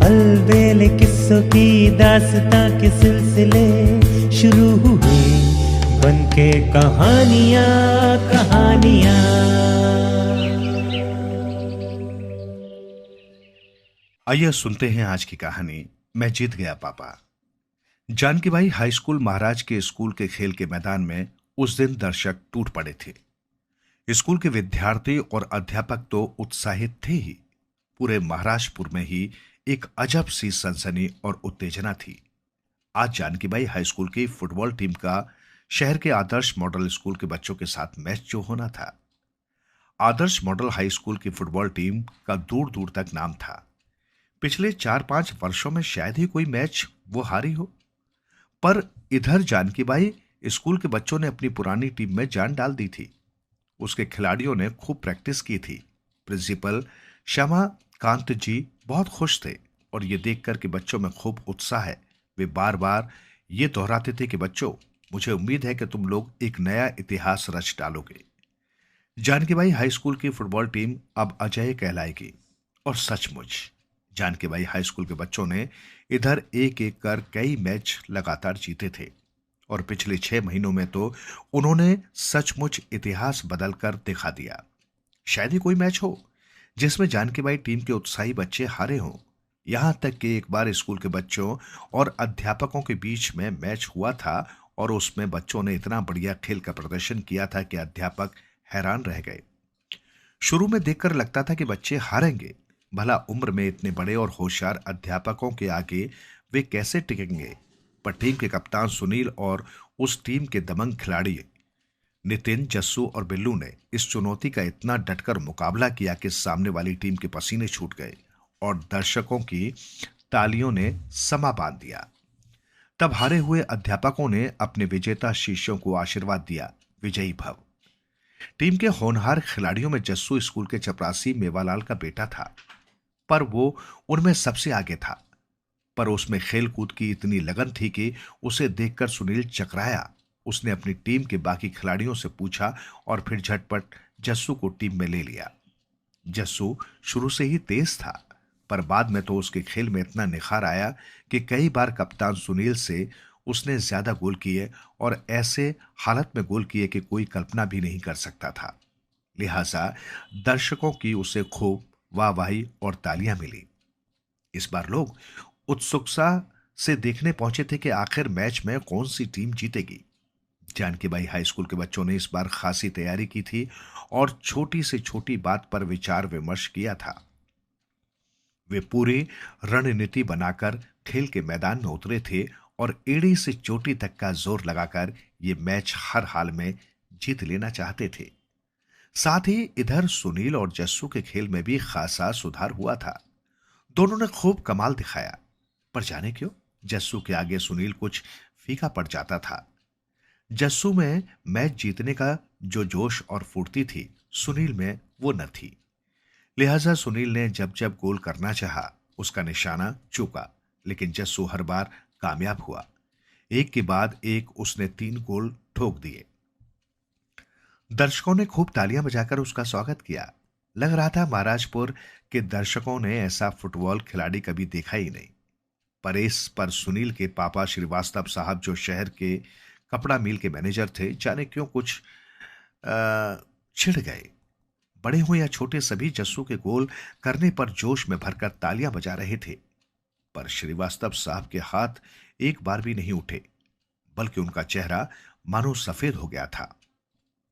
अलबेले किस्सों की दास्तां के सिलसिले शुरू हुए, बनके कहानियां कहानियां। आइए सुनते हैं आज की कहानी, मैं जीत गया पापा। जानकी भाई हाई स्कूल महाराज के स्कूल के खेल के मैदान में उस दिन दर्शक टूट पड़े थे। स्कूल के विद्यार्थी और अध्यापक तो उत्साहित थे ही, पूरे महाराजपुर में ही एक अजब सी सनसनी और उत्तेजना थी। आज जानकी भाई हाई स्कूल की फुटबॉल टीम का शहर के आदर्श मॉडल स्कूल के बच्चों के साथ मैच जो होना था। आदर्श मॉडल हाई स्कूल की फुटबॉल टीम का दूर दूर तक नाम था। पिछले 4-5 वर्षों में शायद ही कोई मैच वो हारी हो। पर इधर जानकी बाई स्कूल के बच्चों ने अपनी पुरानी टीम में जान डाल दी थी। उसके खिलाड़ियों ने खूब प्रैक्टिस की थी। प्रिंसिपल श्यामा कांत जी बहुत खुश थे और ये देखकर कि बच्चों में खूब उत्साह है, वे बार बार ये दोहराते थे कि बच्चों, मुझे उम्मीद है कि तुम लोग एक नया इतिहास रच डालोगे। जानकी बाई हाई स्कूल की फुटबॉल टीम अब अजय कहलाएगी। और सचमुच जानकी बाई हाई स्कूल के बच्चों ने इधर एक एक कर कई मैच लगातार जीते थे और पिछले 6 महीनों में तो उन्होंने सचमुच इतिहास बदलकर दिखा दिया। शायद ही कोई मैच हो जिसमें जानकी बाई टीम के उत्साही बच्चे हारे हों। यहां तक कि एक बार स्कूल के बच्चों और अध्यापकों के बीच में मैच हुआ था और उसमें बच्चों ने इतना बढ़िया खेल का प्रदर्शन किया था कि अध्यापक हैरान रह गए। शुरू में देखकर लगता था कि बच्चे हारेंगे, भला उम्र में इतने बड़े और होशियार अध्यापकों के आगे वे कैसे टिकेंगे। पर टीम के कप्तान सुनील और उस टीम के दबंग खिलाड़ी नितिन, जस्सू और बिल्लू ने इस चुनौती का इतना डटकर मुकाबला किया कि सामने वाली टीम के पसीने छूट गए और दर्शकों की तालियों ने समा बांध दिया। तब हारे हुए अध्यापकों ने अपने विजेता शिष्यों को आशीर्वाद दिया, विजयी भव। टीम के होनहार खिलाड़ियों में जस्सू स्कूल के चपरासी मेवालाल का बेटा था, पर वो उनमें सबसे आगे था। पर उसमें खेल कूद की इतनी लगन थी कि उसे देखकर सुनील चकराया। उसने अपनी टीम के बाकी खिलाड़ियों से पूछा और फिर झटपट जस्सू को टीम में ले लिया। जस्सू शुरू से ही तेज था, पर बाद में तो उसके खेल में इतना निखार आया कि कई बार कप्तान सुनील से उसने ज्यादा गोल किए और ऐसे हालत में गोल किए कि कोई कल्पना भी नहीं कर सकता था। लिहाजा दर्शकों की उसे खूब वाहवाही और तालियां मिली। इस बार लोग उत्सुकता से देखने पहुंचे थे कि आखिर मैच में कौन सी टीम जीतेगी। जानकी बाई हाई स्कूल के बच्चों ने इस बार खासी तैयारी की थी और छोटी से छोटी बात पर विचार विमर्श किया था। वे पूरी रणनीति बनाकर खेल के मैदान में उतरे थे और एड़ी से चोटी तक का जोर लगाकर ये मैच हर हाल में जीत लेना चाहते थे। साथ ही इधर सुनील और जस्सू के खेल में भी खासा सुधार हुआ था। दोनों ने खूब कमाल दिखाया, पर जाने क्यों जस्सू के आगे सुनील कुछ फीका पड़ जाता था। जस्सू में मैच जीतने का जो जोश और फुर्ती थी, सुनील में वो न थी। लिहाजा सुनील ने जब जब गोल करना चाहा, उसका निशाना चूका, लेकिन जस्सू हर बार कामयाब हुआ। एक के बाद एक उसने 3 गोल ठोक दिए। दर्शकों ने खूब तालियां बजाकर उसका स्वागत किया। लग रहा था महाराजपुर के दर्शकों ने ऐसा फुटबॉल खिलाड़ी कभी देखा ही नहीं। पर इस पर सुनील के पापा श्रीवास्तव साहब, जो शहर के कपड़ा मिल के मैनेजर थे, जाने क्यों कुछ चिढ़ गए। बड़े हो या छोटे, सभी जस्सू के गोल करने पर जोश में भरकर तालियां बजा रहे थे। पर श्रीवास्तव साहब के हाथ एक बार भी नहीं उठे, बल्कि उनका चेहरा मानो सफेद हो गया था।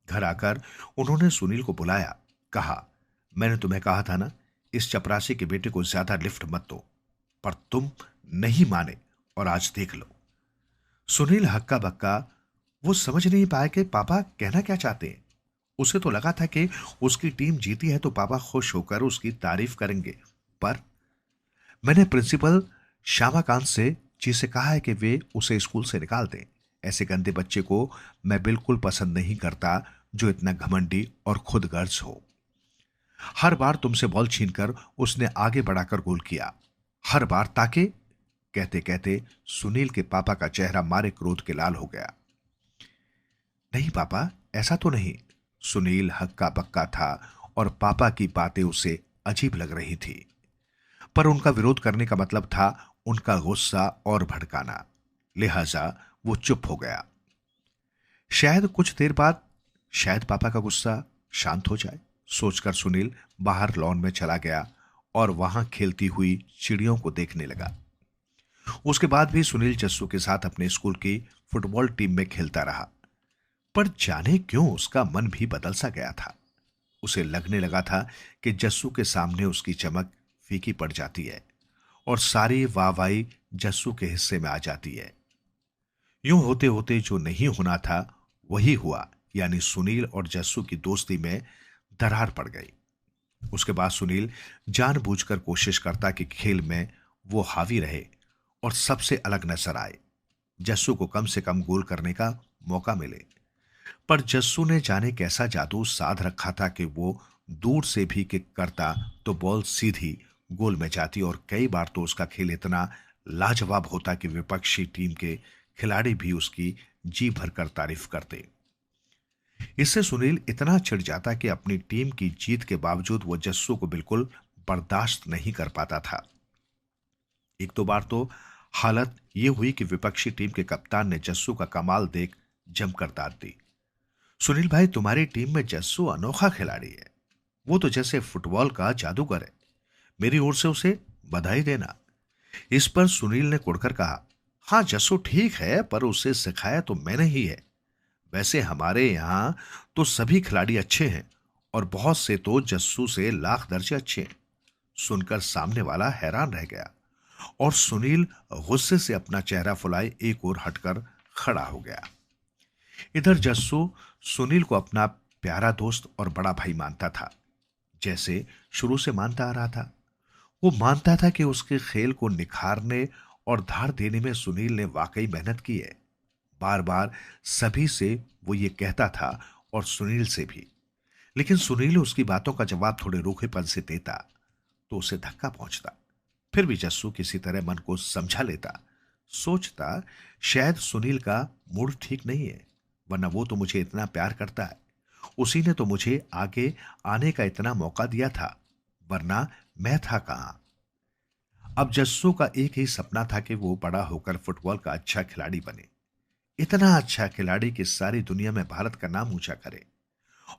घर आकर उन्होंने सुनील को बुलाया, कहा, मैंने तुम्हें कहा था ना, इस चपरासी के बेटे को ज्यादा लिफ्ट मत दो, पर तुम नहीं माने और आज देख लो। सुनील हक्का बक्का, वो समझ नहीं पाया कि पापा कहना क्या चाहते हैं। उसे तो लगा था कि उसकी टीम जीती है तो पापा खुश होकर उसकी तारीफ करेंगे। पर मैंने प्रिंसिपल श्यामाकांत से जी से कहा है कि वे उसे स्कूल से निकाल दें। ऐसे गंदे बच्चे को मैं बिल्कुल पसंद नहीं करता, जो इतना घमंडी और खुदगर्ज हो। हर बार तुमसे बॉल छीनकर उसने आगे बढ़ाकर गोल किया, हर बार, ताकि कहते कहते सुनील के पापा का चेहरा मारे क्रोध के लाल हो गया। नहीं पापा, ऐसा तो नहीं। सुनील हक्का बक्का था और पापा की बातें उसे अजीब लग रही थी। पर उनका विरोध करने का मतलब था उनका गुस्सा और भड़काना, लिहाजा वो चुप हो गया। शायद कुछ देर बाद शायद पापा का गुस्सा शांत हो जाए, सोचकर सुनील बाहर लॉन में चला गया और वहां खेलती हुई चिड़ियों को देखने लगा। उसके बाद भी सुनील जस्सू के साथ अपने स्कूल की फुटबॉल टीम में खेलता रहा, पर जाने क्यों उसका मन भी बदल सा गया था। उसे लगने लगा था कि जस्सू के सामने उसकी चमक फीकी पड़ जाती है और सारी वाहवाही जस्सू के हिस्से में आ जाती है। यूं होते होते जो नहीं होना था वही हुआ, यानी सुनील और जस्सू की दोस्ती में दरार पड़ गई। उसके बाद सुनील जानबूझकर कोशिश करता कि खेल में वो हावी रहे और सबसे अलग नजर आए, जस्सू को कम से कम गोल करने का मौका मिले। पर जस्सू ने जाने कैसा जादू साध रखा था कि वो दूर से भी किक करता तो बॉल सीधी गोल में जाती और कई बार तो उसका खेल इतना लाजवाब होता कि विपक्षी टीम के खिलाड़ी भी उसकी जी भरकर तारीफ करते। इससे सुनील इतना चिढ़ जाता कि अपनी टीम की जीत के बावजूद वो जस्सू को बिल्कुल बर्दाश्त नहीं कर पाता था। एक दो बार तो हालत ये हुई कि विपक्षी टीम के कप्तान ने जस्सू का कमाल देख जमकर दाद दी। सुनील भाई, तुम्हारी टीम में जस्सू अनोखा खिलाड़ी है, वो तो जैसे फुटबॉल का जादूगर है, मेरी ओर से उसे बधाई देना। इस पर सुनील ने कुड़कर कहा, हाँ जस्सू ठीक है, पर उसे सिखाया तो मैंने ही है। वैसे हमारे यहाँ तो सभी खिलाड़ी अच्छे हैं और बहुत से तो जस्सू से लाख दर्जे अच्छे हैं। सुनकर सामने वाला हैरान रह गया और सुनील गुस्से से अपना चेहरा फुलाए एक ओर हटकर खड़ा हो गया। इधर जस्सू सुनील को अपना प्यारा दोस्त और बड़ा भाई मानता था, जैसे शुरू से मानता आ रहा था। वो मानता था कि उसके खेल को निखारने और धार देने में सुनील ने वाकई मेहनत की है। बार बार सभी से वो ये कहता था और सुनील से भी, लेकिन सुनील उसकी बातों का जवाब थोड़े रूखेपन से देता तो उसे धक्का पहुंचता। फिर भी जस्सू किसी तरह मन को समझा लेता, सोचता शायद सुनील का मूड ठीक नहीं है, वरना वो तो मुझे इतना प्यार करता है, उसी ने तो मुझे आगे आने का इतना मौका दिया था, वरना मैं था कहां। अब जस्सू का एक ही सपना था कि वो बड़ा होकर फुटबॉल का अच्छा खिलाड़ी बने, इतना अच्छा खिलाड़ी कि सारी दुनिया में भारत का नाम ऊंचा करे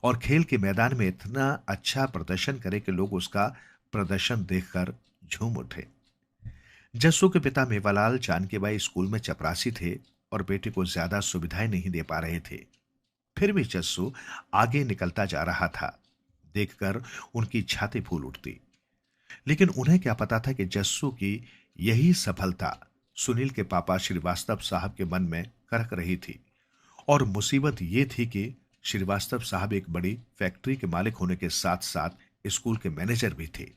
और खेल के मैदान में इतना अच्छा प्रदर्शन करे कि लोग उसका प्रदर्शन देखकर झूम उठे। जस्सू के पिता मेवालाल जानकी बाई स्कूल में चपरासी थे और बेटे को ज्यादा सुविधाएं नहीं दे पा रहे थे। फिर भी जस्सू आगे निकलता जा रहा था, देखकर उनकी छाती फूल उठती। लेकिन उन्हें क्या पता था कि जस्सू की यही सफलता सुनील के पापा श्रीवास्तव साहब के मन में करक रही थी। और मुसीबत ये थी कि श्रीवास्तव साहब एक बड़ी फैक्ट्री के मालिक होने के साथ साथ स्कूल के मैनेजर भी थे।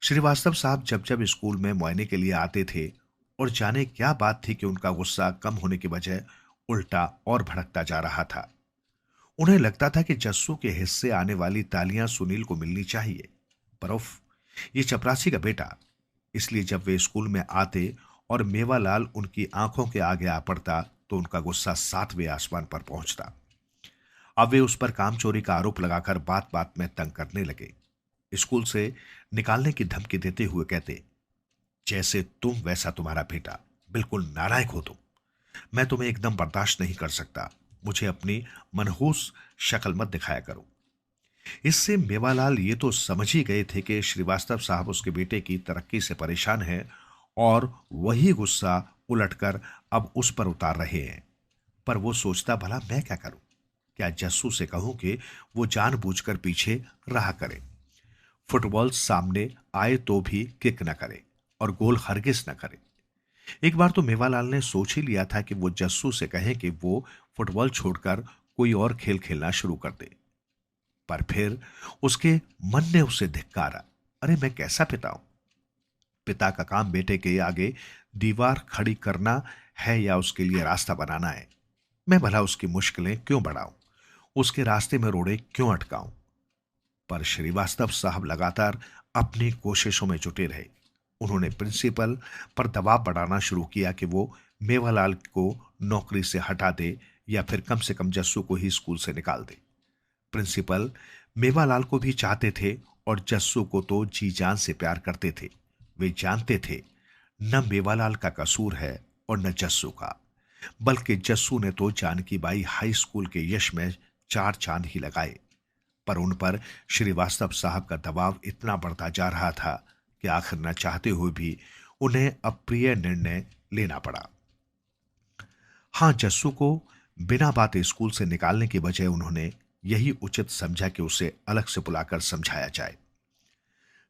श्रीवास्तव साहब जब जब स्कूल में मुआयने के लिए आते थे और जाने क्या बात थी कि उनका गुस्सा कम होने की बजाय उल्टा और भड़कता जा रहा था। उन्हें लगता था कि जस्सू के हिस्से आने वाली तालियां सुनील को मिलनी चाहिए, पर उफ, ये चपरासी का बेटा। इसलिए जब वे स्कूल में आते और मेवालाल उनकी आंखों के आगे आ पड़ता तो उनका गुस्सा 7वें आसमान पर पहुंचता। अब वे उस पर काम चोरी का आरोप लगाकर बात बात में तंग करने लगे, स्कूल से निकालने की धमकी देते हुए कहते, जैसे तुम वैसा तुम्हारा बेटा, बिल्कुल नालायक हो तुम, मैं तुम्हें एकदम बर्दाश्त नहीं कर सकता, मुझे अपनी मनहूस शक्ल मत दिखाया करो। इससे मेवालाल ये तो समझ ही गए थे कि श्रीवास्तव साहब उसके बेटे की तरक्की से परेशान हैं और वही गुस्सा उलटकर अब उस पर उतार रहे हैं। पर वो सोचता, भला मैं क्या करूं? क्या जस्सू से कहूं कि वो जानबूझकर पीछे रहा करे, फुटबॉल सामने आए तो भी किक न करे और गोल हरगिज न करे। एक बार तो मेवालाल ने सोच ही लिया था कि वो जस्सू से कहे कि वो फुटबॉल छोड़कर कोई और खेल खेलना शुरू कर दे, पर फिर उसके मन ने उसे धिक्कारा। अरे मैं कैसा पिता हूं? पिता का काम बेटे के आगे दीवार खड़ी करना है या उसके लिए रास्ता बनाना है? मैं भला उसकी मुश्किलें क्यों बढ़ाऊं, उसके रास्ते में रोड़े क्यों अटकाऊं? पर श्रीवास्तव साहब लगातार अपनी कोशिशों में जुटे रहे। उन्होंने प्रिंसिपल पर दबाव बढ़ाना शुरू किया कि वो मेवालाल को नौकरी से हटा दे या फिर कम से कम जस्सू को ही स्कूल से निकाल दे। प्रिंसिपल मेवालाल को भी चाहते थे और जस्सू को तो जी जान से प्यार करते थे। वे जानते थे न मेवालाल का कसूर है और न जस्सू का, बल्कि जस्सू ने तो जानकी बाई हाई स्कूल के यश में चार चांद ही लगाए। पर उन पर श्रीवास्तव साहब का दबाव इतना बढ़ता जा रहा था कि आखिर न चाहते हुए भी उन्हें अप्रिय निर्णय लेना पड़ा। हाँ, जस्सू को बिना बात स्कूल से निकालने की बजाय उन्होंने यही उचित समझा कि उसे अलग से बुलाकर समझाया जाए।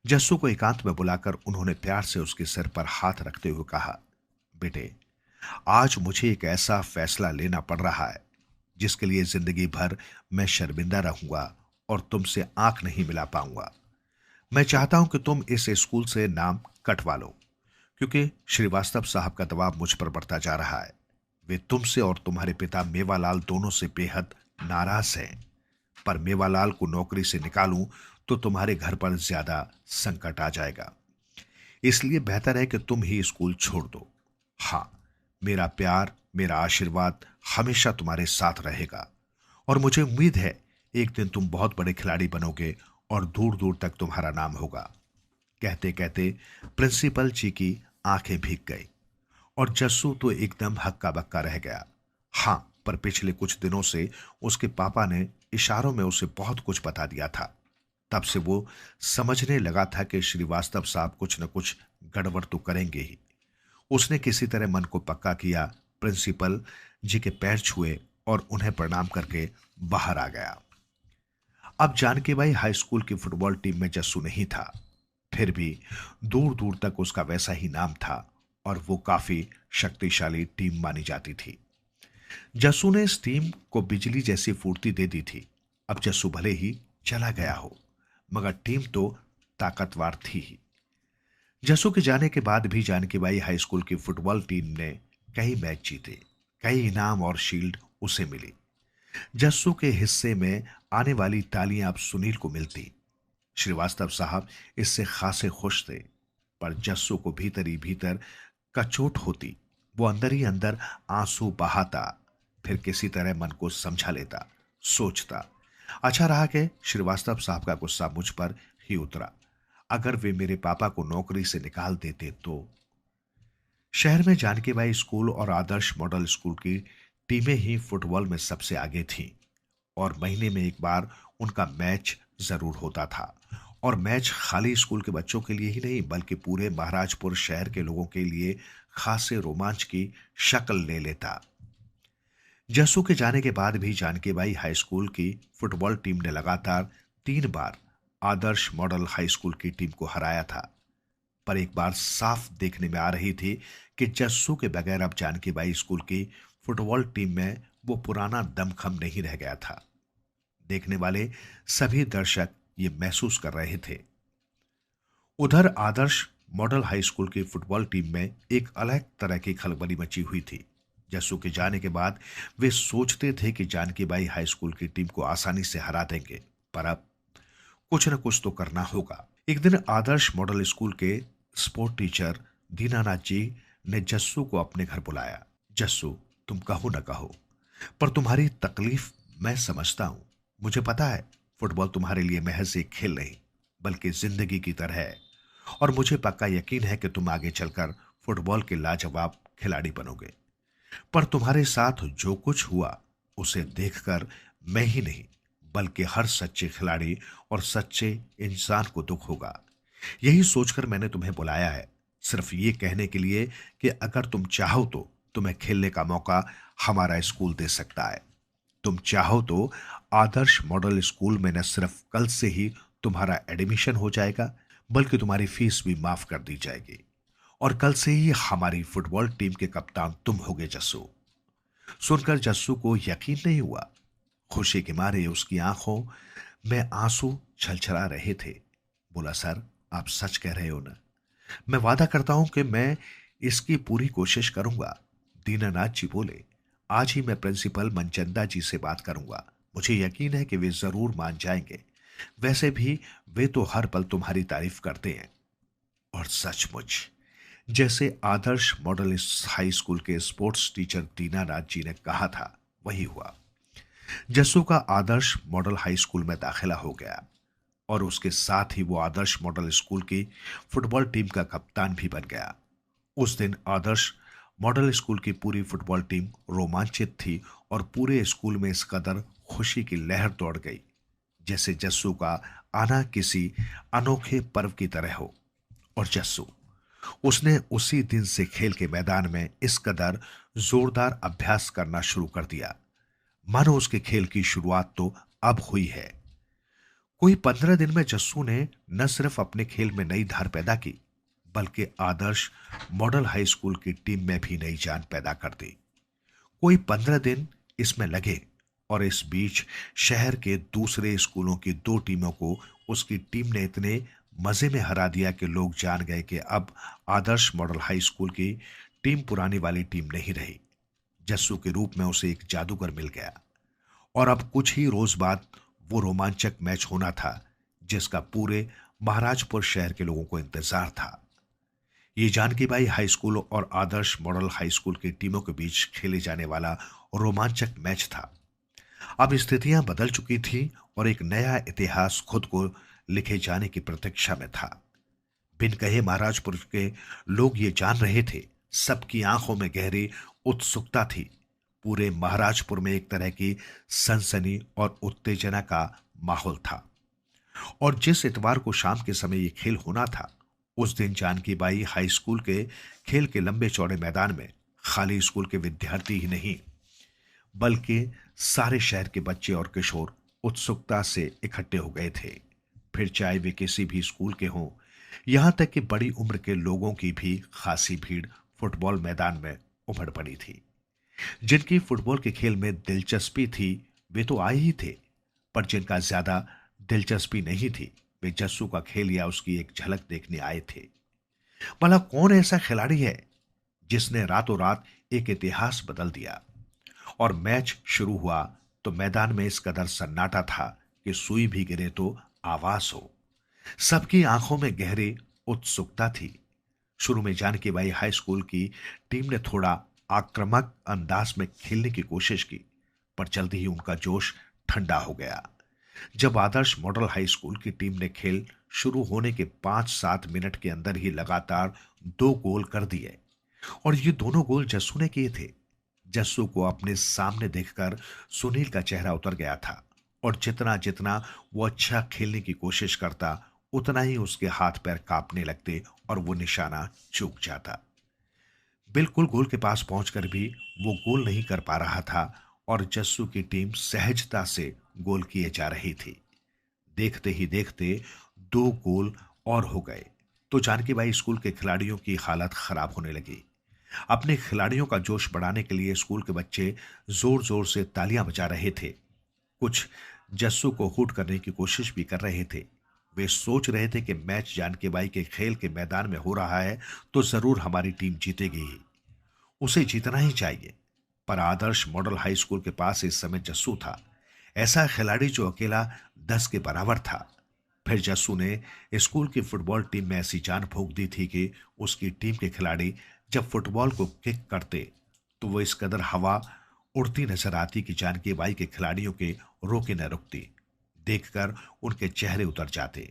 जस्सू को एकांत में बुलाकर उन्होंने प्यार से उसके सिर पर हाथ रखते हुए कहा, बेटे, आज मुझे एक ऐसा फैसला लेना पड़ रहा है जिसके लिए जिंदगी भर मैं शर्मिंदा रहूंगा और तुमसे आंख नहीं मिला पाऊंगा। मैं चाहता हूं कि तुम इस स्कूल से नाम कटवा लो, क्योंकि श्रीवास्तव साहब का दबाव मुझ पर बढ़ता जा रहा है। वे तुमसे और तुम्हारे पिता मेवालाल दोनों से बेहद नाराज हैं। पर मेवालाल को नौकरी से निकालूं तो तुम्हारे घर पर ज्यादा संकट आ जाएगा। इसलिए बेहतर है कि तुम ही स्कूल छोड़ दो। हाँ, मेरा प्यार, मेरा आशीर्वाद हमेशा तुम्हारे साथ रहेगा और मुझे उम्मीद है एक दिन तुम बहुत बड़े खिलाड़ी बनोगे और दूर दूर तक तुम्हारा नाम होगा। कहते कहते प्रिंसिपल जी की आंखें भीग गई और जस्सू तो एकदम हक्का बक्का रह गया। हाँ, पर पिछले कुछ दिनों से उसके पापा ने इशारों में उसे बहुत कुछ बता दिया था। तब से वो समझने लगा था कि श्रीवास्तव साहब कुछ न कुछ गड़बड़ तो करेंगे ही। उसने किसी तरह मन को पक्का किया, प्रिंसिपल जी के पैर छुए और उन्हें प्रणाम करके बाहर आ गया। अब जानकी बाई हाई स्कूल की फुटबॉल टीम में जस्सू नहीं था, फिर भी दूर दूर तक उसका वैसा ही नाम था और वो काफी शक्तिशाली टीम मानी जाती थी। जस्सू ने इस टीम को बिजली जैसी फुर्ती दे दी थी। अब जस्सू भले ही चला गया हो, मगर टीम तो ताकतवर थी ही। जस्सू के जाने के बाद भी जानकी बाई हाई स्कूल की फुटबॉल टीम ने कई मैच जीते, कई इनाम और शील्ड उसे मिली। जस्सू के हिस्से में आने वाली तालियां अब सुनील को मिलती। श्रीवास्तव साहब इससे खासे खुश थे, पर जस्सू को भीतर ही भीतर कचोट होती। वो अंदर ही अंदर आंसू बहाता, फिर किसी तरह मन को समझा लेता, सोचता, अच्छा रहा कि श्रीवास्तव साहब का गुस्सा मुझ पर ही उतरा। अगर वे मेरे पापा को नौकरी से निकाल देते तो। शहर में जानकी बाई स्कूल और आदर्श मॉडल स्कूल की टीमें ही फुटबॉल में सबसे आगे थीं और महीने में एक बार उनका मैच जरूर होता था। और मैच खाली स्कूल के बच्चों के लिए ही नहीं, बल्कि पूरे महाराजपुर शहर के लोगों के लिए खासे रोमांच की शक्ल ले लेता। जस्सू के जाने के बाद भी जानकी बाई हाई स्कूल की फुटबॉल टीम ने लगातार 3 बार आदर्श मॉडल हाई स्कूल की टीम को हराया था। पर एक बार साफ देखने में आ रही थी कि जस्सू के बगैर अब जानकी बाई स्कूल की फुटबॉल टीम में वो पुराना दमखम नहीं रह गया था। देखने वाले सभी दर्शक ये महसूस कर रहे थे। उधर आदर्श मॉडल हाई स्कूल की फुटबॉल टीम में एक अलग तरह की खलबली मची हुई थी। जस्सू के जाने के बाद वे सोचते थे कि जानकी बाई हाई स्कूल की टीम को आसानी से हरा देंगे, पर अब कुछ न कुछ तो करना होगा। एक दिन आदर्श मॉडल स्कूल के स्पोर्ट टीचर दीनानाथ जी ने जस्सू को अपने घर बुलाया। जस्सू, तुम कहो न कहो, पर तुम्हारी तकलीफ मैं समझता हूं। मुझे पता है फुटबॉल तुम्हारे लिए महज एक खेल नहीं, बल्कि जिंदगी की तरह है और मुझे पक्का यकीन है कि तुम आगे चलकर फुटबॉल के लाजवाब खिलाड़ी बनोगे। पर तुम्हारे साथ जो कुछ हुआ उसे देखकर मैं ही नहीं, बल्कि हर सच्चे खिलाड़ी और सच्चे इंसान को दुख होगा। यही सोचकर मैंने तुम्हें बुलाया है, सिर्फ ये कहने के लिए कि अगर तुम चाहो तो तुम्हें खेलने का मौका हमारा स्कूल दे सकता है। तुम चाहो तो आदर्श मॉडल स्कूल में न सिर्फ कल से ही तुम्हारा एडमिशन हो जाएगा, बल्कि तुम्हारी फीस भी माफ कर दी जाएगी और कल से ही हमारी फुटबॉल टीम के कप्तान तुम होगे जस्सू। सुनकर जस्सू को यकीन नहीं हुआ। खुशी के मारे उसकी आंखों में आंसू छलछला रहे थे। बोला, सर, आप सच कह रहे हो ना? मैं वादा करता हूं कि मैं इसकी पूरी कोशिश करूंगा। दीनानाथ जी बोले, आज ही मैं प्रिंसिपल मनचंदा जी से बात करूंगा। मुझे यकीन है कि वे जरूर मान जाएंगे। वैसे भी वे तो हर पल तुम्हारी तारीफ करते हैं। और सचमुच जैसे आदर्श मॉडल हाई स्कूल के स्पोर्ट्स टीचर दीनानाथ जी ने कहा था, वही हुआ। जस्सू का आदर्श मॉडल हाई स्कूल में दाखिला हो गया और उसके साथ ही वो आदर्श मॉडल स्कूल की फुटबॉल टीम का कप्तान भी बन गया। उस दिन आदर्श मॉडल स्कूल की पूरी फुटबॉल टीम रोमांचित थी और पूरे स्कूल में इस कदर खुशी की लहर दौड़ गई जैसे जस्सू का आना किसी अनोखे पर्व की तरह हो। और जस्सू, उसने उसी दिन से खेल के मैदान में इस कदर जोरदार अभ्यास करना शुरू कर दिया मानो उसके खेल की शुरुआत तो अब हुई है। कोई 15 दिन में जस्सू ने न सिर्फ अपने खेल में नई धार पैदा की बल्कि आदर्श मॉडल हाई स्कूल की टीम में भी नई जान पैदा कर दी। कोई 15 दिन इसमें लगे और इस बीच शहर के दूसरे स्कूलों की 2 टीमों को उसकी टीम ने इतने मजे में हरा दिया कि लोग जान गए कि अब आदर्श मॉडल हाई स्कूल की टीम पुरानी वाली टीम नहीं रही। जस्सू के रूप में उसे एक जादूगर मिल गया और अब कुछ ही रोज बाद वो रोमांचक मैच होना था जिसका पूरे महाराजपुर शहर के लोगों को इंतजार था। ये जानकी बाई हाई स्कूल और आदर्श मॉडल हाई स्कूल की टीमों के बीच खेले जाने वाला रोमांचक मैच था। अब स्थितियां बदल चुकी थी और एक नया इतिहास खुद को लिखे जाने की प्रतीक्षा में था। बिन कहे महाराजपुर के लोग ये जान रहे थे, सबकी आंखों में गहरी उत्सुकता थी। पूरे महाराजपुर में एक तरह की सनसनी और उत्तेजना का माहौल था। और जिस इतवार को शाम के समय ये खेल होना था उस दिन जानकी बाई हाई स्कूल के खेल के लंबे चौड़े मैदान में खाली स्कूल के विद्यार्थी ही नहीं बल्कि सारे शहर के बच्चे और किशोर उत्सुकता से इकट्ठे हो गए थे। फिर चाहे वे किसी भी स्कूल के हों, यहां तक कि बड़ी उम्र के लोगों की भी खासी भीड़ फुटबॉल मैदान में उमड़ पड़ी थी। जिनकी फुटबॉल के खेल में दिलचस्पी थी वे तो आए ही थे, पर जिनका ज्यादा दिलचस्पी नहीं थी वे जस्सू का खेल या उसकी एक झलक देखने आए थे। भला कौन ऐसा खिलाड़ी है जिसने रातों रात एक इतिहास बदल दिया। और मैच शुरू हुआ तो मैदान में इस कदर सन्नाटा था कि सुई भी गिरे तो आवाज हो। सबकी आंखों में गहरी उत्सुकता थी। शुरू में जानकी बाई हाई स्कूल की टीम ने थोड़ा आक्रामक अंदाज में खेलने की कोशिश की, पर जल्दी ही उनका जोश ठंडा हो गया। जब आदर्श मॉडल हाई स्कूल की टीम ने खेल शुरू होने के 5-7 मिनट के अंदर ही लगातार 2 गोल कर दिए और ये दोनों गोल जस्सू ने किए थे। जस्सू को अपने सामने देखकर सुनील का चेहरा उतर गया था और जितना जितना वो अच्छा खेलने की कोशिश करता उतना ही उसके हाथ पैर कांपने लगते और वो निशाना चूक जाता। बिल्कुल गोल के पास पहुंचकर भी वो गोल नहीं कर पा रहा था और जस्सू की टीम सहजता से गोल किए जा रही थी। देखते ही देखते 2 गोल और हो गए तो जानकी बाई स्कूल के खिलाड़ियों की हालत खराब होने लगी। अपने खिलाड़ियों का जोश बढ़ाने के लिए स्कूल के बच्चे जोर जोर से तालियां बजा रहे थे। कुछ जस्सू को हूट करने की कोशिश भी कर रहे थे। वे सोच रहे थे कि मैच जानकी बाई के खेल के मैदान में हो रहा है तो जरूर हमारी टीम जीतेगी ही, उसे जीतना ही चाहिए। पर आदर्श मॉडल हाई स्कूल के पास इस समय जस्सू था, ऐसा खिलाड़ी जो अकेला 10 के बराबर था। फिर जस्सू ने स्कूल की फुटबॉल टीम में ऐसी जान फूंक दी थी कि उसकी टीम के खिलाड़ी जब फुटबॉल को किक करते तो वो इस कदर हवा उड़ती नजर आती कि जानकी बाई के खिलाड़ियों के रोके न रुकती। देखकर उनके चेहरे उतर जाते।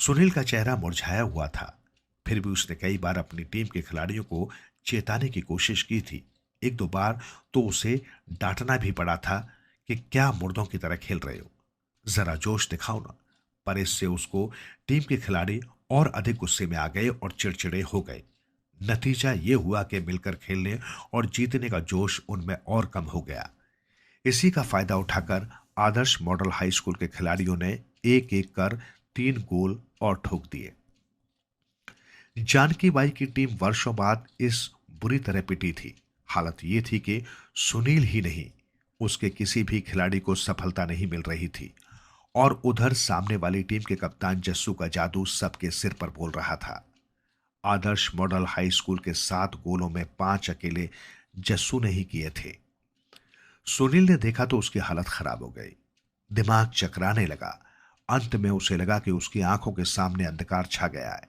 सुनील का चेहरा मुरझाया हुआ था, फिर भी उसने कई बार अपनी टीम के खिलाड़ियों को चेताने की कोशिश की थी। 1-2 बार तो उसे डांटना भी पड़ा था कि क्या मुर्दों की तरह खेल रहे हो, जरा जोश दिखाओ ना। पर इससे उसको टीम के खिलाड़ी और अधिक गुस्से में आ गए और चिड़चिड़े हो गए। नतीजा यह हुआ कि मिलकर खेलने और जीतने का जोश उनमें और कम हो गया। इसी का फायदा उठाकर आदर्श मॉडल हाई स्कूल के खिलाड़ियों ने एक एक कर 3 गोल और ठोक दिए। जानकी बाई की टीम वर्षों बाद इस बुरी तरह पिटी थी। हालत यह थी कि सुनील ही नहीं, उसके किसी भी खिलाड़ी को सफलता नहीं मिल रही थी और उधर सामने वाली टीम के कप्तान जस्सू का जादू सबके सिर पर बोल रहा था। आदर्श मॉडल हाई स्कूल के 7 गोलों में 5 अकेले जस्सू ने ही किए थे। सुनील ने देखा तो उसकी हालत खराब हो गई, दिमाग चकराने लगा। अंत में उसे लगा कि उसकी आंखों के सामने अंधकार छा गया है।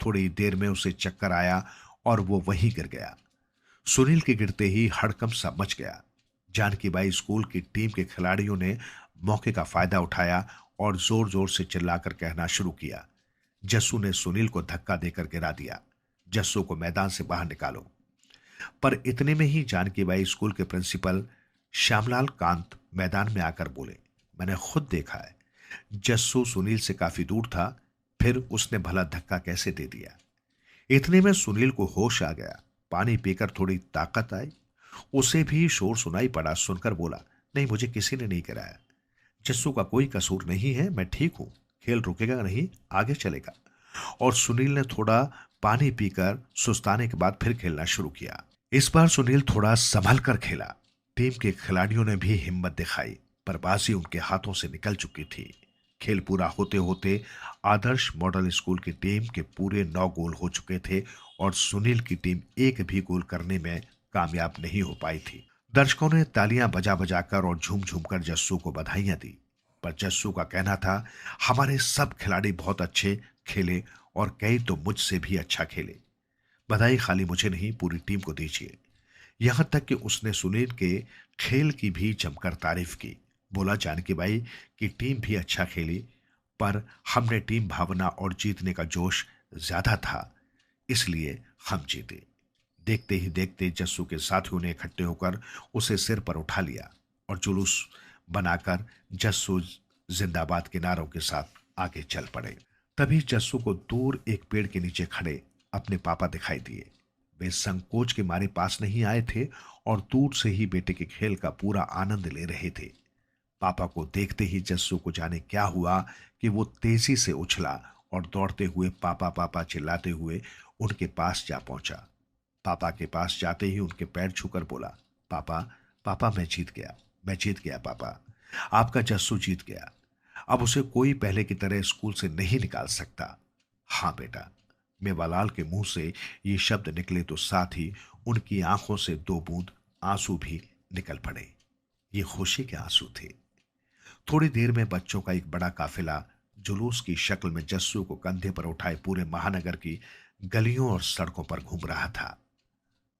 थोड़ी देर में उसे चक्कर आया और वो वहीं गिर गया। सुनील के गिरते ही हड़कंप सा मच गया। जानकी बाई स्कूल की टीम के खिलाड़ियों ने मौके का फायदा उठाया और जोर जोर से चिल्लाकर कहना शुरू किया। जस्सू ने सुनील को धक्का देकर गिरा दिया। जस्सू को मैदान से बाहर निकालो। पर इतने में ही जानकी बाई स्कूल के प्रिंसिपल श्यामलाल कांत मैदान में आकर बोले, मैंने खुद देखा है, जस्सू सुनील से काफी दूर था, फिर उसने भला धक्का कैसे दे दिया। इतने में सुनील को होश आ गया। पानी पीकर थोड़ी ताकत आई। उसे भी शोर सुनाई पड़ा। सुनकर बोला, नहीं, मुझे किसी ने नहीं कराया। जस्सू का कोई कसूर नहीं है, मैं ठीक हूं। खेल रुकेगा नहीं, आगे चलेगा। और सुनील ने थोड़ा पानी पीकर सुस्ताने के बाद फिर खेलना शुरू किया। इस बार सुनील थोड़ा संभल कर खेला। टीम के खिलाड़ियों ने भी हिम्मत दिखाई, पर बाजी उनके हाथों से निकल चुकी थी। खेल पूरा होते होते आदर्श मॉडल स्कूल की टीम के पूरे 9 गोल हो चुके थे और सुनील की टीम एक भी गोल करने में कामयाब नहीं हो पाई थी। दर्शकों ने तालियां बजा बजाकर और झूम झूम कर जस्सू को बधाइयां दी, पर जस्सू का कहना था, हमारे सब खिलाड़ी बहुत अच्छे खेले और कई तो मुझसे भी अच्छा खेले। बधाई खाली मुझे नहीं, पूरी टीम को दीजिए। यहां तक कि उसने सुनील के खेल की भी जमकर तारीफ की। बोला, जानकी बाई की टीम भी अच्छा खेली, पर हमने टीम भावना और जीतने का जोश ज्यादा था, इसलिए हम जीते। देखते ही देखते जस्सू के साथियों ने इकट्ठे होकर उसे सिर पर उठा लिया और जुलूस बनाकर जस्सू जिंदाबाद के नारों के साथ आगे चल पड़े। तभी जस्सू को दूर एक पेड़ के नीचे खड़े अपने पापा दिखाई दिए। वे संकोच के मारे पास नहीं आए थे और दूर से ही बेटे के खेल का पूरा आनंद ले रहे थे। पापा को देखते ही जस्सू को जाने क्या हुआ कि वो तेजी से उछला और दौड़ते हुए पापा पापा चिल्लाते हुए उनके पास जा पहुंचा। पापा के पास जाते ही उनके पैर छूकर बोला, पापा पापा मैं जीत गया पापा, आपका जस्सू जीत गया। अब उसे कोई पहले की तरह स्कूल से नहीं निकाल सकता। हाँ बेटा। मेवालाल के मुंह से ये शब्द निकले तो साथ ही उनकी आंखों से 2 बूंद आंसू भी निकल पड़े। ये खुशी के आंसू थे। थोड़ी देर में बच्चों का एक बड़ा काफिला जुलूस की शक्ल में जस्सू को कंधे पर उठाए पूरे महानगर की गलियों और सड़कों पर घूम रहा था।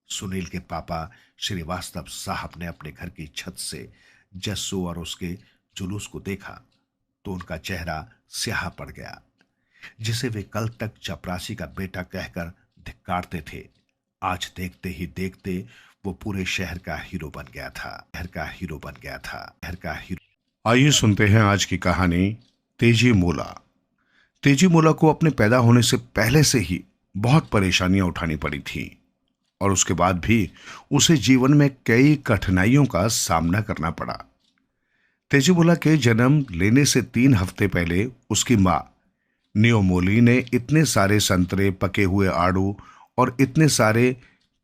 सुनील के पापा श्रीवास्तव साहब ने अपने घर की छत से जस्सू और उसके जुलूस को देखा तो उनका चेहरा स्याह पड़ गया, जिसे वे कल तक चपरासी का बेटा कहकर धिक्कारते थे। आज देखते ही देखते वो पूरे शहर का हीरो बन गया था। आइए सुनते हैं आज की कहानी तेजी मोला। तेजी मोला को अपने पैदा होने से पहले से ही बहुत परेशानियां उठानी पड़ी थी और उसके बाद भी उसे जीवन में कई कठिनाइयों का सामना करना पड़ा। तेजी मोला के जन्म लेने से 3 हफ्ते पहले उसकी मां नियोमोली ने इतने सारे संतरे, पके हुए आड़ू और इतने सारे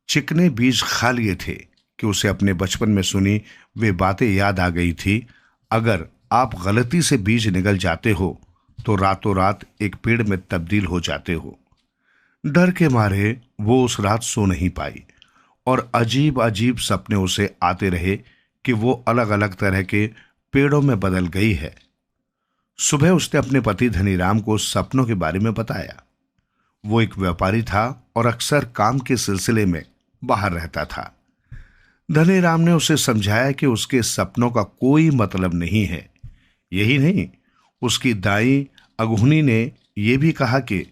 चिकने बीज खा लिए थे कि उसे अपने बचपन में सुनी वे बातें याद आ गई थी। अगर आप गलती से बीज निगल जाते हो तो रातों रात एक पेड़ में तब्दील हो जाते हो। डर के मारे वो उस रात सो नहीं पाई और अजीब अजीब सपने उसे आते रहे कि वो अलग अलग तरह के पेड़ों में बदल गई है। सुबह उसने अपने पति धनीराम को सपनों के बारे में बताया। वो एक व्यापारी था और अक्सर काम के सिलसिले में बाहर रहता था। धनीराम ने उसे समझाया कि उसके सपनों का कोई मतलब नहीं है। यही नहीं, उसकी दाई अगुनी ने यह भी कहा कि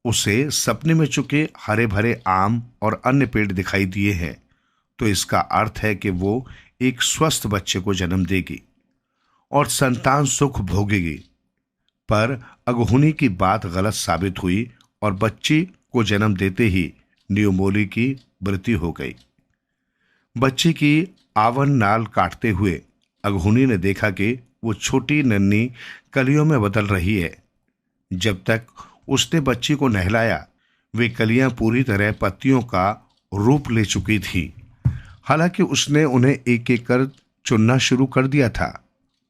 उसे सपने में चुके हरे भरे आम और अन्य पेड़ दिखाई दिए हैं तो इसका अर्थ है कि वो एक स्वस्थ बच्चे को जन्म देगी और संतान सुख भोगेगी। पर अगहुनी की बात गलत साबित हुई और बच्ची को जन्म देते ही नियोमोली की मृत्यु हो गई। बच्ची की आवन नाल काटते हुए अगहुनी ने देखा कि वो छोटी नन्ही कलियों में बदल रही है। जब तक उसने बच्ची को नहलाया वे कलियां पूरी तरह पत्तियों का रूप ले चुकी थी। हालांकि उसने उन्हें एक एक कर चुनना शुरू कर दिया था,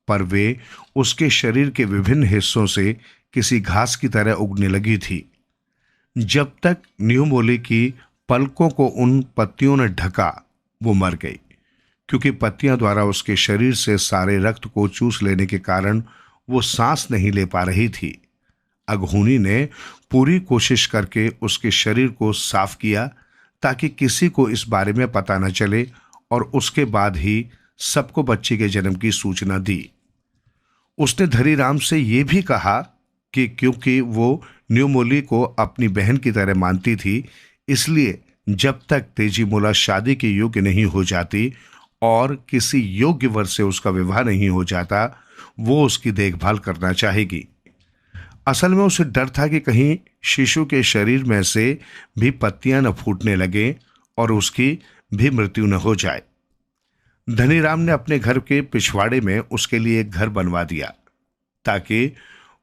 पर वे उसके शरीर के विभिन्न हिस्सों से किसी घास की तरह उगने लगी थी। जब तक नियोमोली की पलकों को उन पत्तियों ने ढका वो मर गई, क्योंकि पत्तियां द्वारा उसके शरीर से सारे रक्त को चूस लेने के कारण वो सांस नहीं ले पा रही थी। अगहुनी ने पूरी कोशिश करके उसके शरीर को साफ किया ताकि किसी को इस बारे में पता न चले और उसके बाद ही सबको बच्चे के जन्म की सूचना दी। उसने धनीराम से ये भी कहा कि क्योंकि वो न्यूमोली को अपनी बहन की तरह मानती थी, इसलिए जब तक तेजी मोला शादी के योग्य नहीं हो जाती और किसी योग्य वर से उसका विवाह नहीं हो जाता, वो उसकी देखभाल करना चाहेगी। असल में उसे डर था कि कहीं शिशु के शरीर में से भी पत्तियां न फूटने लगे और उसकी भी मृत्यु न हो जाए। धनीराम ने अपने घर के पिछवाड़े में उसके लिए एक घर बनवा दिया ताकि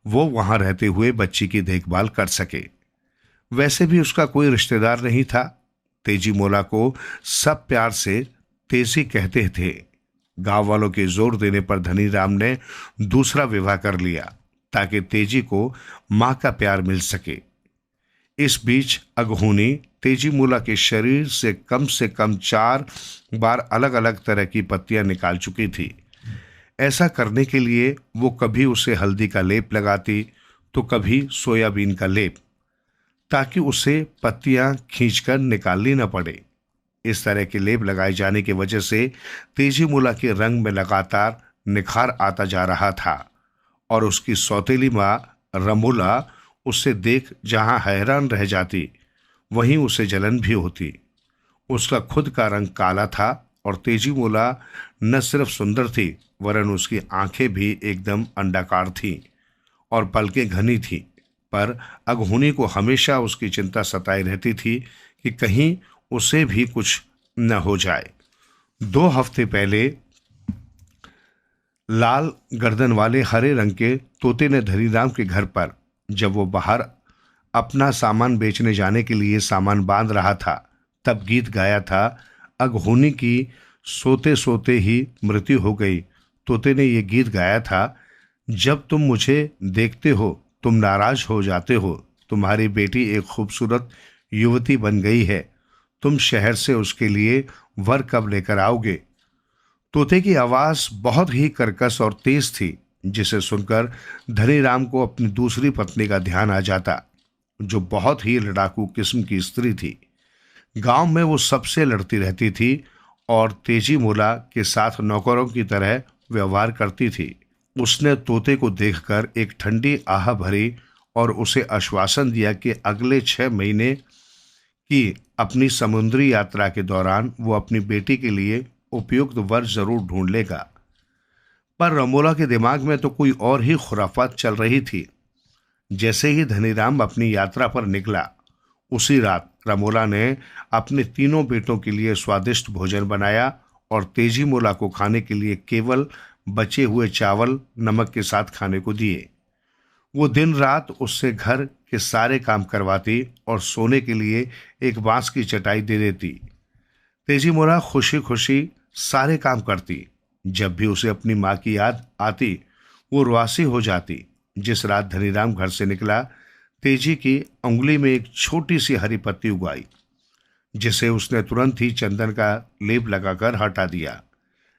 वो वहां रहते हुए बच्ची की देखभाल कर सके। वैसे भी उसका कोई रिश्तेदार नहीं था। तेजी मोला को सब प्यार से तेजी कहते थे। गांव वालों के जोर देने पर धनीराम ने दूसरा विवाह कर लिया ताकि तेजी को मां का प्यार मिल सके। इस बीच अगहुनी तेजी मोला के शरीर से कम 4 बार अलग अलग तरह की पत्तियां निकाल चुकी थी। ऐसा करने के लिए वो कभी उसे हल्दी का लेप लगाती तो कभी सोयाबीन का लेप, ताकि उसे पत्तियां खींचकर निकालनी न पड़े। इस तरह के लेप लगाए जाने की वजह से तेजी मोला के रंग में लगातार निखार आता जा रहा था और उसकी सौतेली माँ रमोला उससे देख जहां हैरान रह जाती, वहीं उसे जलन भी होती। उसका खुद का रंग काला था और तेजी मोला न सिर्फ सुंदर थी वरन उसकी आंखें भी एकदम अंडाकार थीं और पलकें घनी थीं। पर अगहुनी को हमेशा उसकी चिंता सताई रहती थी कि कहीं उसे भी कुछ न हो जाए। 2 हफ्ते पहले लाल गर्दन वाले हरे रंग के तोते ने धनीराम के घर पर, जब वो बाहर अपना सामान बेचने जाने के लिए सामान बांध रहा था, तब गीत गाया था। अगहुनी की सोते सोते ही मृत्यु हो गई। तोते ने ये गीत गाया था, जब तुम मुझे देखते हो तुम नाराज हो जाते हो। तुम्हारी बेटी एक खूबसूरत युवती बन गई है। तुम शहर से उसके लिए वर कब लेकर आओगे? तोते की आवाज बहुत ही कर्कश और तेज थी, जिसे सुनकर धनीराम को अपनी दूसरी पत्नी का ध्यान आ जाता, जो बहुत ही लड़ाकू किस्म की स्त्री थी। गांव में वो सबसे लड़ती रहती थी और तेजी मोला के साथ नौकरों की तरह व्यवहार करती थी। उसने तोते को देखकर एक ठंडी आह भरी और उसे आश्वासन दिया कि अगले 6 महीने की अपनी समुद्री यात्रा के दौरान वो अपनी बेटी के लिए उपयुक्त वर जरूर ढूंढ लेगा। पर रमोला के दिमाग में तो कोई और ही खुराफात चल रही थी। जैसे ही धनीराम अपनी यात्रा पर निकला, उसी रात रमोला ने अपने 3 बेटों के लिए स्वादिष्ट भोजन बनाया और तेजी मोला को खाने के लिए केवल बचे हुए चावल नमक के साथ खाने को दिए। वो दिन रात उससे घर के सारे काम करवाती और सोने के लिए एक बांस की चटाई दे देती। तेजी मोला खुशी खुशी सारे काम करती। जब भी उसे अपनी माँ की याद आती, वो रुआसी हो जाती। जिस रात धनीराम घर से निकला, तेजी की उंगली में एक छोटी सी हरी पत्ती उगाई, जिसे उसने तुरंत ही चंदन का लेप लगाकर हटा दिया,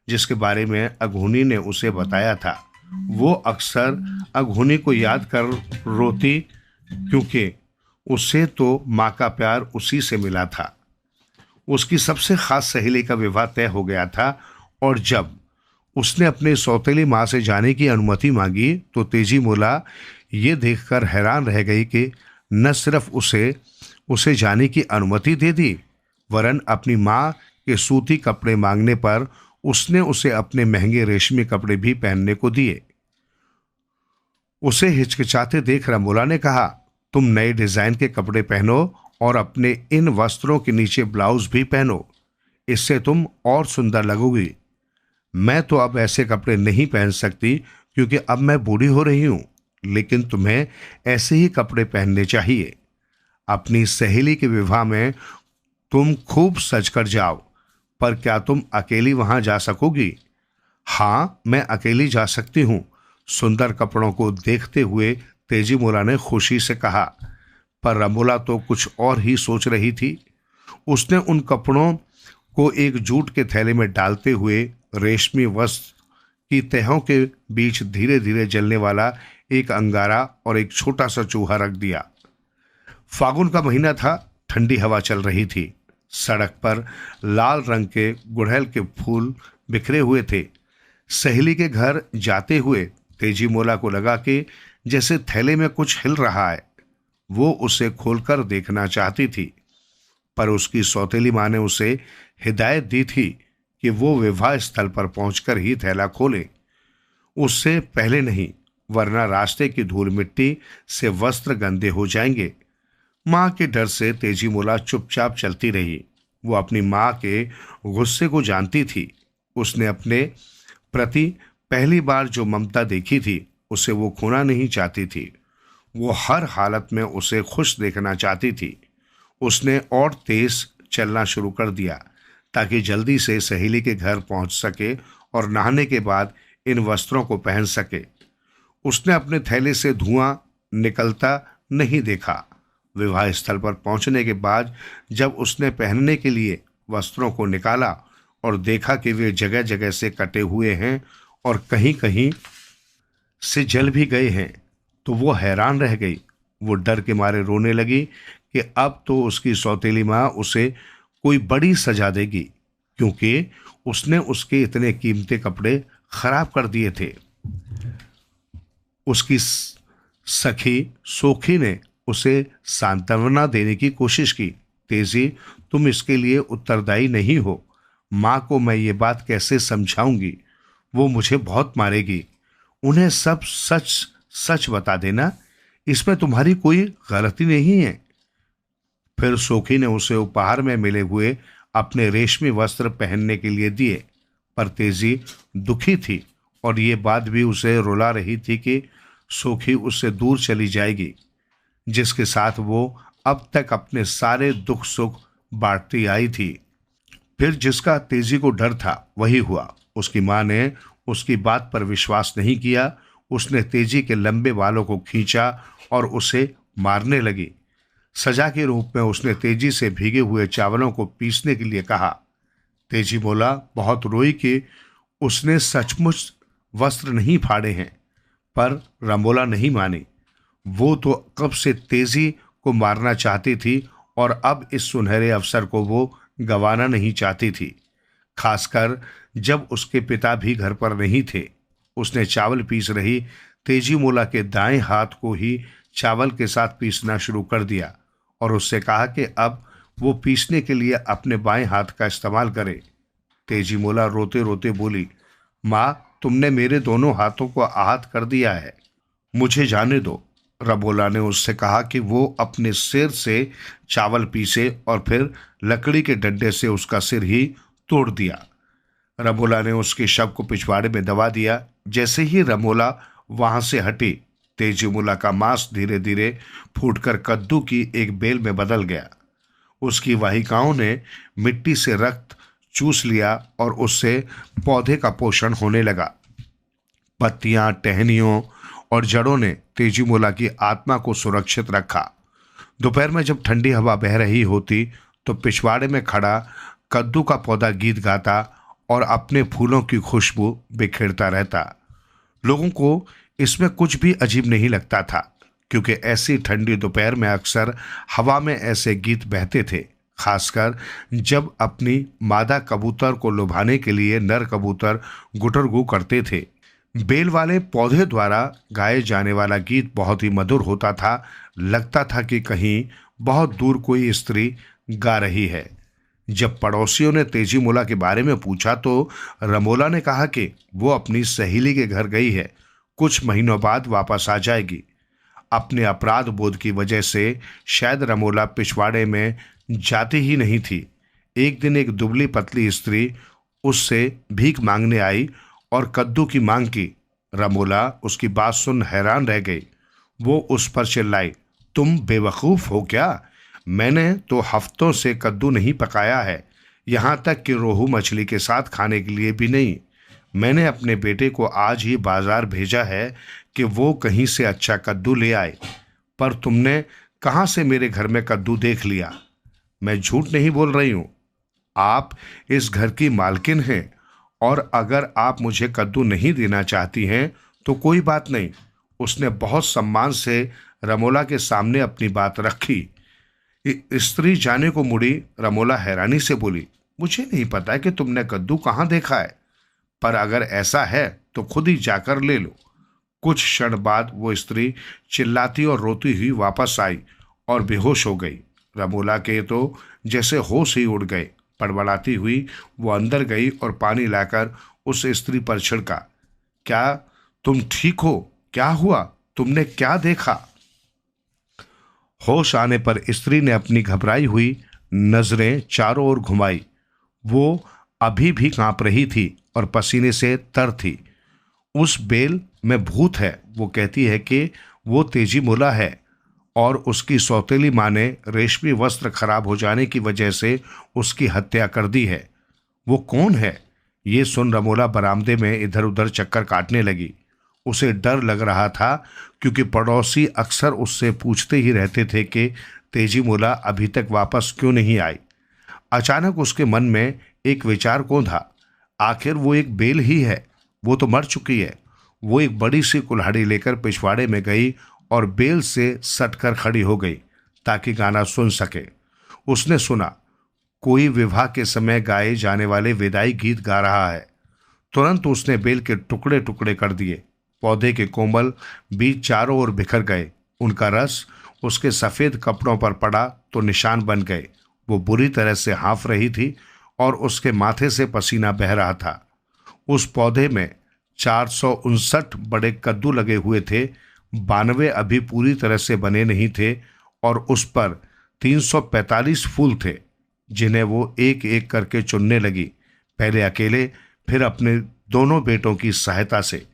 जिसके बारे में अगहुनी ने उसे बताया था। वो अक्सर अगहुनी को याद कर रोती, क्योंकि उसे तो माँ का प्यार उसी से मिला था। उसकी सबसे खास सहेली का विवाह तय हो गया था और जब उसने अपने सौतेली माँ से जाने की अनुमति मांगी तो तेजी मोला ये देखकर हैरान रह गई कि न सिर्फ उसे जाने की अनुमति दे दी, वरन अपनी माँ के सूती कपड़े मांगने पर उसने उसे अपने महंगे रेशमी कपड़े भी पहनने को दिए। उसे हिचकिचाते देख रमोला ने कहा, तुम नए डिजाइन के कपड़े पहनो और अपने इन वस्त्रों के नीचे ब्लाउज भी पहनो, इससे तुम और सुंदर लगोगी। मैं तो अब ऐसे कपड़े नहीं पहन सकती क्योंकि अब मैं बूढ़ी हो रही हूं, लेकिन तुम्हें ऐसे ही कपड़े पहनने चाहिए। अपनी सहेली के विवाह में तुम खूब सज कर जाओ, पर क्या तुम अकेली वहां जा सकोगी? हाँ, मैं अकेली जा सकती हूँ, सुंदर कपड़ों को देखते हुए तेजी मोला ने खुशी से कहा। पर रमोला तो कुछ और ही सोच रही थी। उसने उन कपड़ों को एक जूट के थैले में डालते हुए रेशमी वस्त्र की तहों के बीच धीरे धीरे जलने वाला एक अंगारा और एक छोटा सा चूहा रख दिया। फागुन का महीना था, ठंडी हवा चल रही थी। सड़क पर लाल रंग के गुड़हल के फूल बिखरे हुए थे। सहेली के घर जाते हुए तेजी मोला को लगा कि जैसे थैले में कुछ हिल रहा है। वो उसे खोलकर देखना चाहती थी, पर उसकी सौतेली माँ ने उसे हिदायत दी थी कि वो विवाह स्थल पर पहुंचकर ही थैला खोले, उससे पहले नहीं, वरना रास्ते की धूल मिट्टी से वस्त्र गंदे हो जाएंगे। माँ के डर से तेजी मोला चुपचाप चलती रही। वो अपनी माँ के गुस्से को जानती थी। उसने अपने प्रति पहली बार जो ममता देखी थी, उसे वो खोना नहीं चाहती थी। वो हर हालत में उसे खुश देखना चाहती थी। उसने और तेज चलना शुरू कर दिया ताकि जल्दी से सहेली के घर पहुंच सके और नहाने के बाद इन वस्त्रों को पहन सके। उसने अपने थैले से धुआं निकलता नहीं देखा। विवाह स्थल पर पहुंचने के बाद जब उसने पहनने के लिए वस्त्रों को निकाला और देखा कि वे जगह जगह से कटे हुए हैं और कहीं कहीं से जल भी गए हैं, तो वो हैरान रह गई। वो डर के मारे रोने लगी कि अब तो उसकी सौतेली माँ उसे कोई बड़ी सजा देगी, क्योंकि उसने उसके इतने कीमती कपड़े खराब कर दिए थे। उसकी सखी सोखी ने उसे सांत्वना देने की कोशिश की। तेजी, तुम इसके लिए उत्तरदायी नहीं हो। माँ को मैं ये बात कैसे समझाऊंगी? वो मुझे बहुत मारेगी। उन्हें सब सच सच बता देना, इसमें तुम्हारी कोई गलती नहीं है। फिर सोखी ने उसे उपहार में मिले हुए अपने रेशमी वस्त्र पहनने के लिए दिए, पर तेजी दुखी थी और ये बात भी उसे रुला रही थी कि सोखी उससे दूर चली जाएगी, जिसके साथ वो अब तक अपने सारे दुख सुख बांटती आई थी। फिर जिसका तेजी को डर था वही हुआ। उसकी माँ ने उसकी बात पर विश्वास नहीं किया। उसने तेजी के लंबे बालों को खींचा और उसे मारने लगी। सजा के रूप में उसने तेजी से भीगे हुए चावलों को पीसने के लिए कहा। तेजी बोला बहुत रोई कि उसने सचमुच वस्त्र नहीं फाड़े हैं, पर रमोला नहीं मानी। वो तो कब से तेजी को मारना चाहती थी और अब इस सुनहरे अवसर को वो गंवाना नहीं चाहती थी, खासकर जब उसके पिता भी घर पर नहीं थे। उसने चावल पीस रही तेजी मोला के दाएं हाथ को ही चावल के साथ पीसना शुरू कर दिया और उससे कहा कि अब वो पीसने के लिए अपने बाएं हाथ का इस्तेमाल करे। तेजी मोला रोते रोते बोली, माँ, तुमने मेरे दोनों हाथों को आहत कर दिया है, मुझे जाने दो। रमोला ने उससे कहा कि वो अपने सिर से चावल पीसे और फिर लकड़ी के डंडे से उसका सिर ही तोड़ दिया। रमोला ने उसके शव को पिछवाड़े में दबा दिया। जैसे ही रमोला वहां से हटी, तेजी मोला का मांस धीरे धीरे फूटकर कद्दू की एक बेल में बदल गया। उसकी वाहिकाओं ने मिट्टी से रक्त चूस लिया और उससे पौधे का पोषण होने लगा। पत्तियां, टहनियों और जड़ों ने तेजी मोला की आत्मा को सुरक्षित रखा। दोपहर में जब ठंडी हवा बह रही होती तो पिछवाड़े में खड़ा कद्दू का पौधा गीत गाता और अपने फूलों की खुशबू बिखेरता रहता। लोगों को इसमें कुछ भी अजीब नहीं लगता था, क्योंकि ऐसी ठंडी दोपहर में अक्सर हवा में ऐसे गीत बहते थे, खासकर जब अपनी मादा कबूतर को लुभाने के लिए नर कबूतर गुटरगू करते थे। बेल वाले पौधे द्वारा गाए जाने वाला गीत बहुत ही मधुर होता था। लगता था कि कहीं बहुत दूर कोई स्त्री गा रही है। जब पड़ोसियों ने तेजी मोला के बारे में पूछा तो रमोला ने कहा कि वो अपनी सहेली के घर गई है, कुछ महीनों बाद वापस आ जाएगी। अपने अपराध बोध की वजह से शायद रमोला पिछवाड़े में जाती ही नहीं थी। एक दिन एक दुबली पतली स्त्री उससे भीख मांगने आई और कद्दू की मांग की। रमोला उसकी बात सुन हैरान रह गई। वो उस पर चिल्लाई, तुम बेवकूफ़ हो क्या? मैंने तो हफ्तों से कद्दू नहीं पकाया है, यहाँ तक कि रोहू मछली के साथ खाने के लिए भी नहीं। मैंने अपने बेटे को आज ही बाजार भेजा है कि वो कहीं से अच्छा कद्दू ले आए, पर तुमने कहाँ से मेरे घर में कद्दू देख लिया? मैं झूठ नहीं बोल रही हूँ। आप इस घर की मालकिन हैं और अगर आप मुझे कद्दू नहीं देना चाहती हैं तो कोई बात नहीं। उसने बहुत सम्मान से रमोला के सामने अपनी बात रखी। स्त्री जाने को मुड़ी। रमोला हैरानी से बोली, मुझे नहीं पता कि तुमने कद्दू कहाँ देखा है, पर अगर ऐसा है तो खुद ही जाकर ले लो। कुछ क्षण बाद वो स्त्री चिल्लाती और रोती हुई वापस आई और बेहोश हो गई। रमोला के तो जैसे होश ही उड़ गए। बड़बड़ाती हुई वो अंदर गई और पानी लाकर उस स्त्री पर छिड़का। क्या तुम ठीक हो? क्या हुआ? तुमने क्या देखा? होश आने पर स्त्री ने अपनी घबराई हुई नजरें चारों ओर घुमाई। वो अभी भी कांप रही थी और पसीने से तर थी। उस बेल में भूत है। वो कहती है कि वो तेजी मुला है और उसकी सौतेली माँ ने रेशमी वस्त्र खराब हो जाने की वजह से उसकी हत्या कर दी है। वो कौन है? ये सुन रमोला बरामदे में इधर उधर चक्कर काटने लगी। उसे डर लग रहा था क्योंकि पड़ोसी अक्सर उससे पूछते ही रहते थे कि तेजी मुला अभी तक वापस क्यों नहीं आई। अचानक उसके मन में एक विचार कौन था, आखिर वो एक बेल ही है, वो तो मर चुकी है। वो एक बड़ी सी कुल्हाड़ी लेकर पिछवाड़े में गई और बेल से सटकर खड़ी हो गई ताकि गाना सुन सके। उसने सुना कोई विवाह के समय गाए जाने वाले विदाई गीत गा रहा है। तुरंत उसने बेल के टुकड़े टुकड़े कर दिए। पौधे के कोमल बीज चारों ओर बिखर गए। उनका रस उसके सफेद कपड़ों पर पड़ा तो निशान बन गए। वो बुरी तरह से हाँफ रही थी और उसके माथे से पसीना बह रहा था। उस पौधे में 459 बड़े कद्दू लगे हुए थे। 92 अभी पूरी तरह से बने नहीं थे और उस पर 345 फूल थे जिन्हें वो एक एक करके चुनने लगी, पहले अकेले फिर अपने दोनों बेटों की सहायता से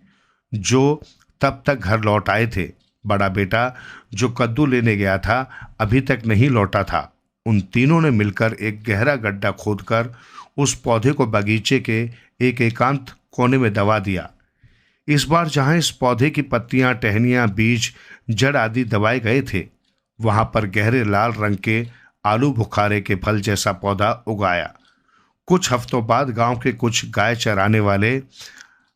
जो तब तक घर लौट आए थे। बड़ा बेटा जो कद्दू लेने गया था अभी तक नहीं लौटा था। उन तीनों ने मिलकर एक गहरा गड्ढा खोदकर उस पौधे को बगीचे के एक एकांत कोने में दबा दिया। इस बार जहां इस पौधे की पत्तियां, टहनियां, बीज, जड़ आदि दबाए गए थे, वहां पर गहरे लाल रंग के आलू बुखारे के फल जैसा पौधा उगाया। कुछ हफ्तों बाद गांव के कुछ गाय चराने वाले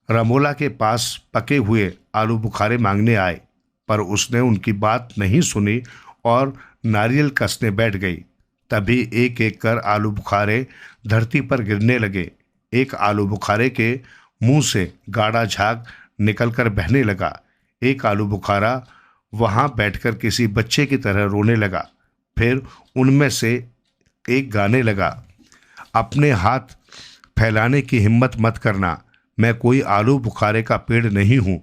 रमोला के पास पके हुए आलू बुखारे मांगने आए, पर उसने उनकी बात नहीं सुनी और नारियल कसने बैठ गई। तभी एक एक कर आलू बुखारे धरती पर गिरने लगे। एक आलू बुखारे के मुंह से गाढ़ा झाग निकलकर बहने लगा। एक आलू बुखारा वहां बैठकर किसी बच्चे की तरह रोने लगा। फिर उनमें से एक गाने लगा, अपने हाथ फैलाने की हिम्मत मत करना, मैं कोई आलू बुखारे का पेड़ नहीं हूं,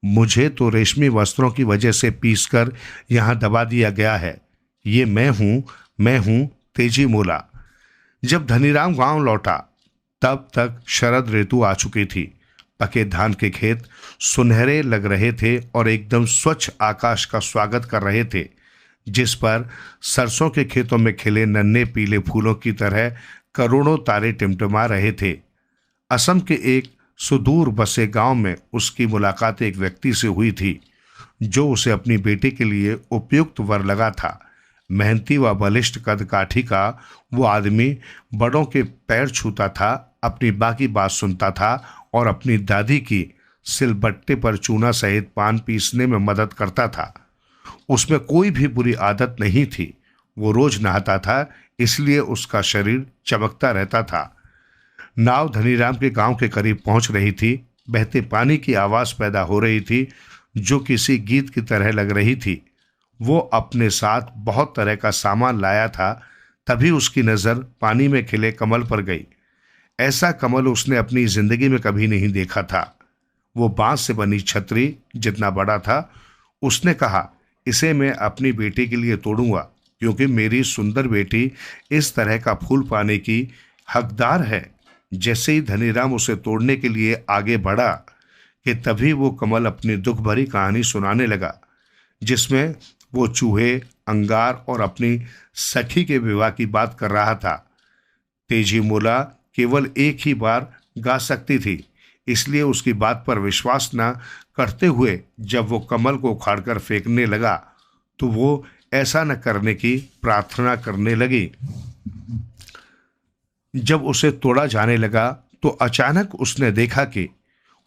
मुझे तो रेशमी वस्त्रों की वजह से पीसकर यहां दबा दिया गया है। ये मैं हूं तेजी मोला। जब धनीराम गांव लौटा तब तक शरद ऋतु आ चुकी थी। पके धान के खेत सुनहरे लग रहे थे और एकदम स्वच्छ आकाश का स्वागत कर रहे थे, जिस पर सरसों के खेतों में खिले नन्हे पीले फूलों की तरह करोड़ों तारे टिमटिमा रहे थे। असम के एक सुदूर बसे गांव में उसकी मुलाकात एक व्यक्ति से हुई थी जो उसे अपनी बेटी के लिए उपयुक्त वर लगा था। मेहनती व बलिष्ठ कद काठी का वो आदमी बड़ों के पैर छूता था, अपनी बाकी बात सुनता था और अपनी दादी की सिलबट्टे पर चूना सहित पान पीसने में मदद करता था। उसमें कोई भी बुरी आदत नहीं थी। वो रोज नहाता था, इसलिए उसका शरीर चमकता रहता था। नाव धनीराम के गांव के करीब पहुंच रही थी। बहते पानी की आवाज पैदा हो रही थी जो किसी गीत की तरह लग रही थी। वो अपने साथ बहुत तरह का सामान लाया था। तभी उसकी नजर पानी में खिले कमल पर गई। ऐसा कमल उसने अपनी जिंदगी में कभी नहीं देखा था। वो बांस से बनी छतरी जितना बड़ा था। उसने कहा, इसे मैं अपनी बेटी के लिए तोड़ूंगा क्योंकि मेरी सुंदर बेटी इस तरह का फूल पाने की हकदार है। जैसे ही धनीराम उसे तोड़ने के लिए आगे बढ़ा कि तभी वो कमल अपनी दुख भरी कहानी सुनाने लगा, जिसमें वो चूहे, अंगार और अपनी सखी के विवाह की बात कर रहा था। तेजी मोला केवल एक ही बार गा सकती थी, इसलिए उसकी बात पर विश्वास न करते हुए जब वो कमल को उखाड़कर फेंकने लगा तो वो ऐसा न करने की प्रार्थना करने लगी। जब उसे तोड़ा जाने लगा तो अचानक उसने देखा कि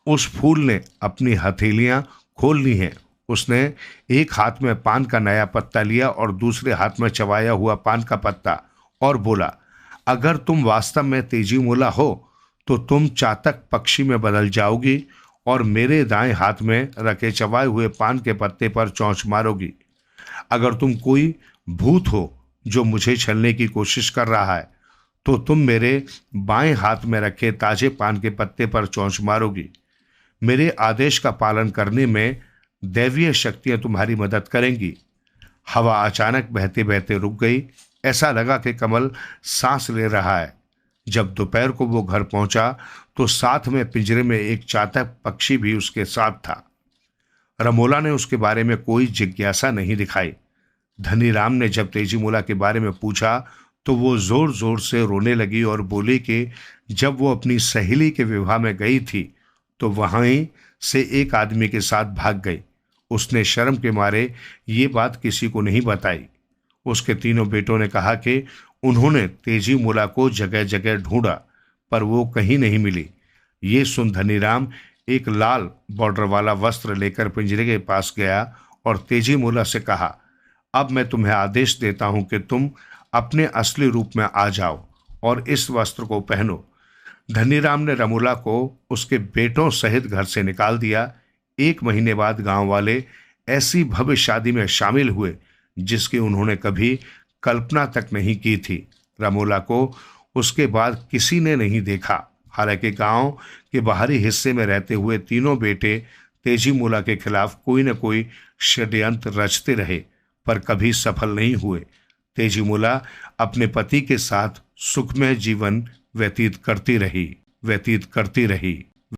उस फूल ने अपनी हथेलियां खोल ली हैं। उसने एक हाथ में पान का नया पत्ता लिया और दूसरे हाथ में चबाया हुआ पान का पत्ता और बोला, अगर तुम वास्तव में तेजी मोला हो तो तुम चातक पक्षी में बदल जाओगी और मेरे दाएं हाथ में रखे चबाए हुए पान के पत्ते पर चोंच मारोगी। अगर तुम कोई भूत हो जो मुझे छलने की कोशिश कर रहा है तो तुम मेरे बाएं हाथ में रखे ताजे पान के पत्ते पर चोंच मारोगी। मेरे आदेश का पालन करने में दैवीय शक्तियां तुम्हारी मदद करेंगी। हवा अचानक बहते बहते रुक गई। ऐसा लगा कि कमल सांस ले रहा है। जब दोपहर को वो घर पहुंचा तो साथ में पिंजरे में एक चातक पक्षी भी उसके साथ था। रमोला ने उसके बारे में कोई जिज्ञासा नहीं दिखाई। धनीराम ने जब तेजीमोला के बारे में पूछा तो वो जोर जोर से रोने लगी और बोली कि जब वो अपनी सहेली के विवाह में गई थी तो वहीं से एक आदमी के साथ भाग गई। उसने शर्म के मारे ये बात किसी को नहीं बताई। उसके तीनों बेटों ने कहा कि उन्होंने तेजीमोला को जगह जगह ढूंढा पर वो कहीं नहीं मिली। ये सुन धनीराम एक लाल बॉर्डर वाला वस्त्र लेकर पिंजरे के पास गया और तेजीमोला से कहा, अब मैं तुम्हें आदेश देता हूं कि तुम अपने असली रूप में आ जाओ और इस वस्त्र को पहनो। धनीराम ने रमोला को उसके बेटों सहित घर से निकाल दिया। 1 महीने बाद गांव वाले ऐसी भव्य शादी में शामिल हुए जिसकी उन्होंने कभी कल्पना तक नहीं की थी। रमोला को उसके बाद किसी ने नहीं देखा। हालांकि गांव के बाहरी हिस्से में रहते हुए तीनों बेटे तेजीमोला के खिलाफ कोई न कोई षड्यंत्र रचते रहे पर कभी सफल नहीं हुए। तेजीमोला अपने पति के साथ सुखमय जीवन व्यतीत करती रही।